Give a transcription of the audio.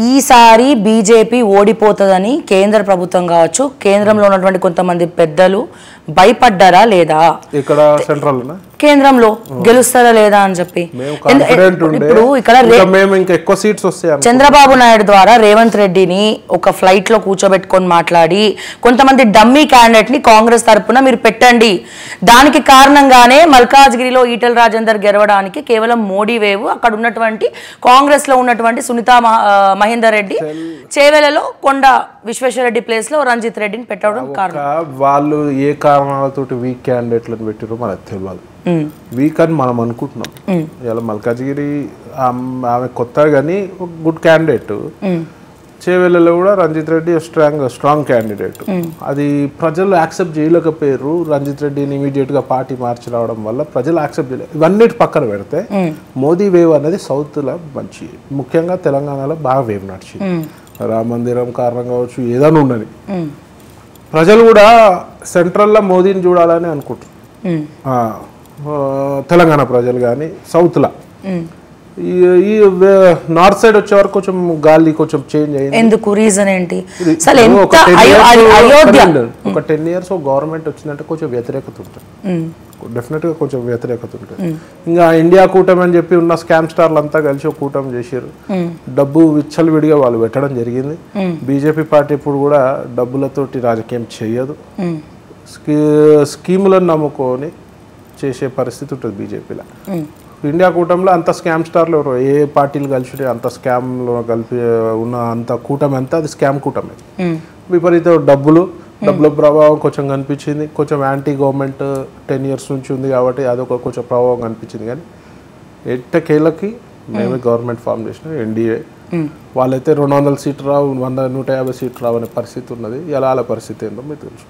ఈసారి బీజేపీ ఓడిపోతుందని కేంద్ర ప్రభుత్వం కావచ్చు, కేంద్రంలో ఉన్నటువంటి కొంతమంది పెద్దలు భయపడ్డారా లేదా? ఇక్కడ సెంట్రల్ కేంద్రంలో గెలుస్తారా లేదా అని చెప్పి ఇప్పుడు ఇక్కడ చంద్రబాబు నాయుడు ద్వారా రేవంత్ రెడ్డిని ఒక ఫ్లైట్ లో కూర్చోబెట్టుకొని మాట్లాడి కొంతమంది డమ్మీ క్యాండిడేట్ ని కాంగ్రెస్ తరపున మీరు పెట్టండి, దానికి కారణంగానే మల్కాజ్గిరిలో ఈటెల రాజేందర్ గెలవడానికి కేవలం మోడీ వేవ్, అక్కడ ఉన్నటువంటి కాంగ్రెస్ లో ఉన్నటువంటి సునీతా మహేందర్ రెడ్డి, చేవెలలో కొండ విశ్వేశ్వరరెడ్డి ప్లేస్ లో రంజిత్ రెడ్డిని పెట్టడం కారణం. వాళ్ళు ఏ కారణాలతో వీక్ క్యాండిడేట్లను పెట్టారో మనకు తెలియదు. వీక్ అని మనం అనుకుంటున్నాం. ఇలా మల్కాజ్గిరి ఆమె కొత్త కానీ గుడ్ క్యాండిడేట్, చేవెళ్ళలో కూడా రంజిత్ రెడ్డి స్ట్రాంగ్ క్యాండిడేట్. అది ప్రజలు యాక్సెప్ట్ చేయలేకపోయారు. రంజిత్ రెడ్డిని ఇమీడియట్ గా పార్టీ మార్చి రావడం వల్ల ప్రజలు యాక్సెప్ట్ చేయలేదు. ఇవన్నిటి పక్కన పెడితే మోదీ వేవ్ అనేది సౌత్ లో మంచి, ముఖ్యంగా తెలంగాణలో బాగా వేవ్ నడిచింది. రామ మందిరం కారణం కావచ్చు, ఏదైనా ఉండని ప్రజలు కూడా సెంట్రల్లో మోదీని చూడాలని అనుకుంటారు. తెలంగాణ ప్రజలు కానీ సౌత్లో, ఈ నార్త్ సైడ్ వచ్చే వరకు కొంచెం గాలి కొంచెం చేంజ్ అయింది. ఎందుకు? రీజన్ ఏంటి? ఒక 10 years గవర్నమెంట్ వచ్చిందంటే కొంచెం వ్యతిరేకత ఉంటుంది, డెఫినెట్ గా కొంచెం వ్యతిరేకత ఉంటుంది. ఇంకా ఇండియా కూటమి అని చెప్పి ఉన్న స్కామ్ స్టార్లు అంతా కలిసి ఒక కూటమి చేశారు. డబ్బు విచ్చలవిడిగా వాళ్ళు పెట్టడం జరిగింది. బీజేపీ పార్టీ ఇప్పుడు కూడా డబ్బులతోటి రాజకీయం చేయదు, స్కీములను నమ్ముకొని చేసే పరిస్థితి ఉంటుంది బీజేపీలో. ఇండియా కూటమిలో అంత స్కామ్ స్టార్లు ఎవరు, ఏ పార్టీలు కలిసి అంత స్కామ్లో కలిపి ఉన్న అంత కూటమి అంతా అది స్కామ్ కూటమి. విపరీత డబ్బుల ప్రభావం కొంచెం కనిపించింది. కొంచెం యాంటీ గవర్నమెంట్ 10 years నుంచి ఉంది కాబట్టి అదొక కొంచెం ప్రభావం కనిపించింది. కానీ ఎట్టకేళ్ళకి మేమే గవర్నమెంట్ ఫామ్ చేసిన ఎన్డీఏ వాళ్ళైతే 200 seats రావు, 150 seats రావు అనే పరిస్థితి ఉన్నది. ఎలా పరిస్థితి ఏందో మీకు తెలుసు.